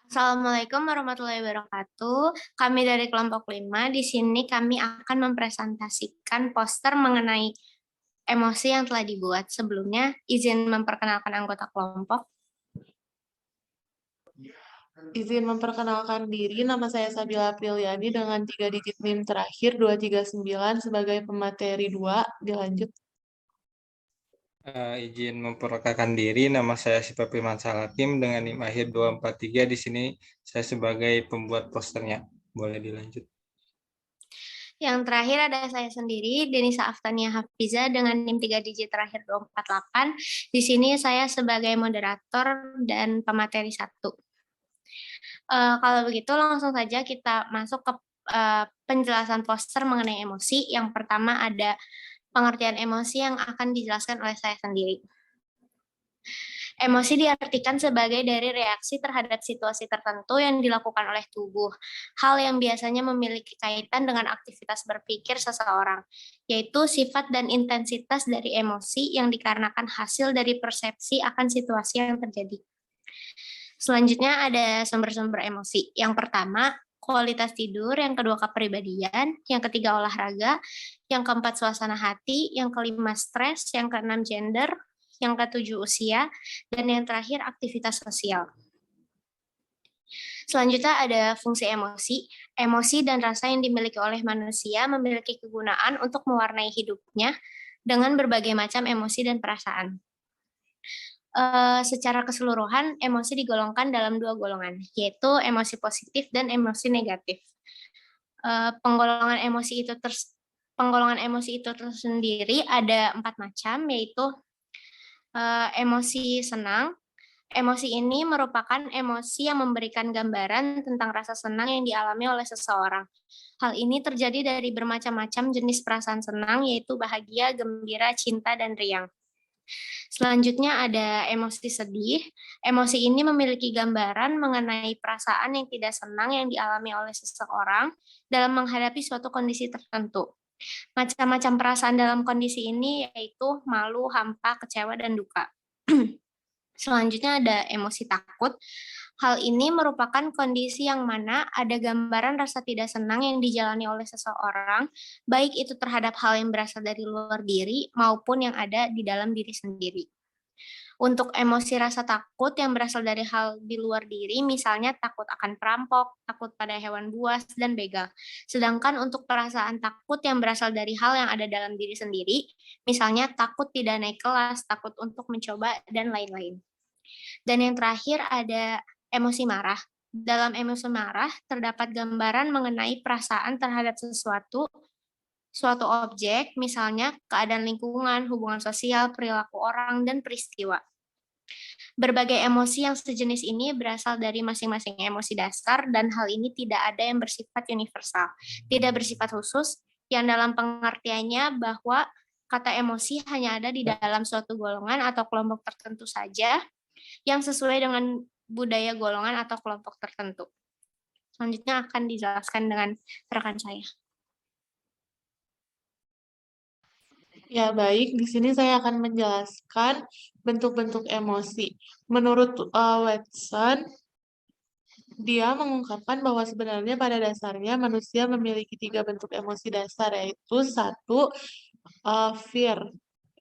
Assalamualaikum warahmatullahi wabarakatuh. Kami dari kelompok 5, di sini kami akan mempresentasikan poster mengenai emosi yang telah dibuat. Sebelumnya, izin memperkenalkan anggota kelompok. Izin memperkenalkan diri, nama saya Sabila Apriliani dengan 3 digit NIM terakhir 239 sebagai pemateri 2. Dilanjut. Izin memperkenalkan diri, nama saya Sipa Firman Salakim dengan NIM akhir 243. Di sini saya sebagai pembuat posternya. Boleh dilanjut. Yang terakhir ada saya sendiri, Denisa Aftania Hafiza dengan NIM 3 digit terakhir 248. Di sini saya sebagai moderator dan pemateri 1. Kalau begitu langsung saja kita masuk ke penjelasan poster mengenai emosi. Yang pertama ada pengertian emosi yang akan dijelaskan oleh saya sendiri. Emosi diartikan sebagai dari reaksi terhadap situasi tertentu yang dilakukan oleh tubuh, hal yang biasanya memiliki kaitan dengan aktivitas berpikir seseorang, yaitu sifat dan intensitas dari emosi yang dikarenakan hasil dari persepsi akan situasi yang terjadi. Selanjutnya ada sumber-sumber emosi. Yang pertama, kualitas tidur, yang kedua kepribadian, yang ketiga olahraga, yang keempat suasana hati, yang kelima stres, yang keenam gender, yang ketujuh usia, dan yang terakhir aktivitas sosial. Selanjutnya ada fungsi emosi. Emosi dan rasa yang dimiliki oleh manusia memiliki kegunaan untuk mewarnai hidupnya dengan berbagai macam emosi dan perasaan. Secara keseluruhan, emosi digolongkan dalam 2 golongan, yaitu emosi positif dan emosi negatif. Penggolongan emosi itu tersendiri ada 4 macam, yaitu emosi senang. Emosi ini merupakan emosi yang memberikan gambaran tentang rasa senang yang dialami oleh seseorang. Hal ini terjadi dari bermacam-macam jenis perasaan senang, yaitu bahagia, gembira, cinta, dan riang. Selanjutnya ada emosi sedih. Emosi ini memiliki gambaran mengenai perasaan yang tidak senang yang dialami oleh seseorang dalam menghadapi suatu kondisi tertentu. Macam-macam perasaan dalam kondisi ini yaitu malu, hampa, kecewa, dan duka. Selanjutnya ada emosi takut. Hal ini merupakan kondisi yang mana ada gambaran rasa tidak senang yang dijalani oleh seseorang, baik itu terhadap hal yang berasal dari luar diri maupun yang ada di dalam diri sendiri. Untuk emosi rasa takut yang berasal dari hal di luar diri, misalnya takut akan perampok, takut pada hewan buas, dan begal. Sedangkan untuk perasaan takut yang berasal dari hal yang ada dalam diri sendiri, misalnya takut tidak naik kelas, takut untuk mencoba, dan lain-lain. Dan yang terakhir ada emosi marah. Dalam emosi marah terdapat gambaran mengenai perasaan terhadap suatu objek, misalnya keadaan lingkungan, hubungan sosial, perilaku orang, dan peristiwa. Berbagai emosi yang sejenis ini berasal dari masing-masing emosi dasar dan hal ini tidak ada yang bersifat universal, tidak bersifat khusus, yang dalam pengertiannya bahwa kata emosi hanya ada di dalam suatu golongan atau kelompok tertentu saja yang sesuai dengan budaya golongan atau kelompok tertentu. Selanjutnya akan dijelaskan dengan rekan saya. Ya, baik. Di sini saya akan menjelaskan bentuk-bentuk emosi. Menurut Watson, dia mengungkapkan bahwa sebenarnya pada dasarnya manusia memiliki 3 bentuk emosi dasar, yaitu 1, fear.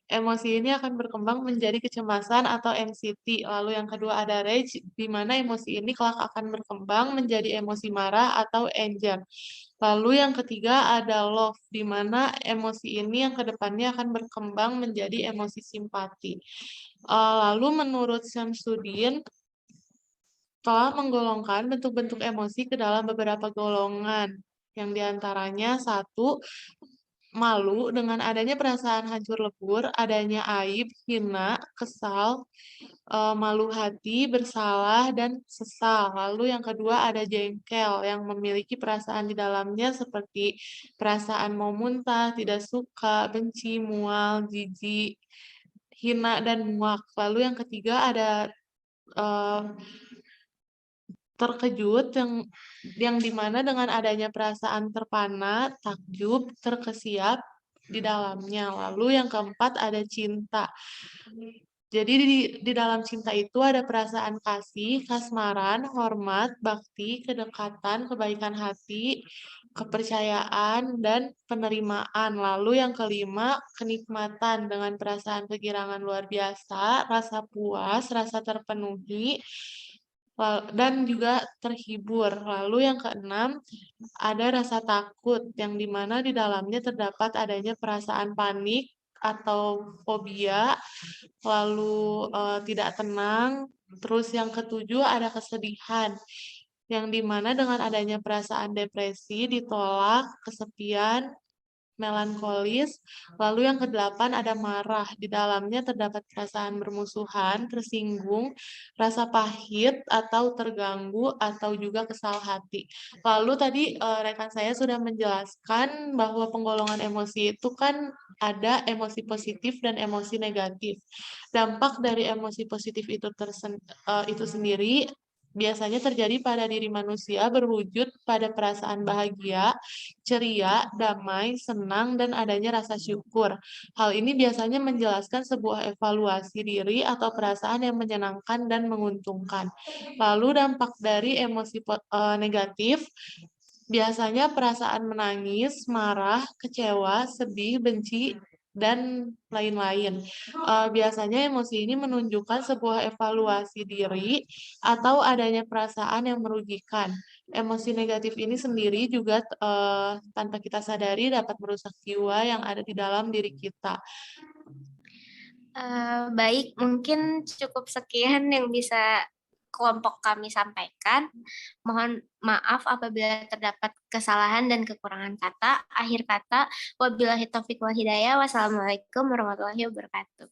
Emosi ini akan berkembang menjadi kecemasan atau anxiety. Lalu yang kedua ada rage, di mana emosi ini kelak akan berkembang menjadi emosi marah atau anger. Lalu yang ketiga ada love, di mana emosi ini yang kedepannya akan berkembang menjadi emosi simpati. Lalu menurut Syamsuddin, telah menggolongkan bentuk-bentuk emosi ke dalam beberapa golongan, yang diantaranya 1, malu dengan adanya perasaan hancur lebur, adanya aib, hina, kesal, malu hati, bersalah, dan sesal. Lalu yang kedua ada jengkel yang memiliki perasaan di dalamnya seperti perasaan mau muntah, tidak suka, benci, mual, jijik, hina, dan muak. Lalu yang ketiga ada terkejut yang dimana dengan adanya perasaan terpana, takjub, terkesiap di dalamnya. Lalu yang keempat ada cinta Jadi di dalam cinta itu ada perasaan kasih, kasmaran, hormat, bakti, kedekatan, kebaikan hati, kepercayaan, dan penerimaan. Lalu yang kelima, kenikmatan dengan perasaan kegirangan luar biasa, rasa puas, rasa terpenuhi, dan juga terhibur. Lalu yang keenam, ada rasa takut yang dimana di dalamnya terdapat adanya perasaan panik atau fobia, lalu tidak tenang. Terus yang ketujuh ada kesedihan, yang dimana dengan adanya perasaan depresi, ditolak, kesepian, melankolis. Lalu yang kedelapan ada marah. Di dalamnya terdapat perasaan bermusuhan, tersinggung, rasa pahit atau terganggu atau juga kesal hati. Lalu tadi rekan saya sudah menjelaskan bahwa penggolongan emosi itu kan ada emosi positif dan emosi negatif. Dampak dari emosi positif itu sendiri biasanya terjadi pada diri manusia berwujud pada perasaan bahagia, ceria, damai, senang, dan adanya rasa syukur. Hal ini biasanya menjelaskan sebuah evaluasi diri atau perasaan yang menyenangkan dan menguntungkan. Lalu dampak dari emosi negatif, biasanya perasaan menangis, marah, kecewa, sedih, benci, dan lain-lain. Biasanya emosi ini menunjukkan sebuah evaluasi diri atau adanya perasaan yang merugikan. Emosi negatif ini sendiri juga tanpa kita sadari dapat merusak jiwa yang ada di dalam diri kita. Baik, mungkin cukup sekian yang bisa kelompok kami sampaikan. Mohon maaf apabila terdapat kesalahan dan kekurangan kata. Akhir kata, wabillahi taufiq wal hidayah. Wassalamualaikum warahmatullahi wabarakatuh.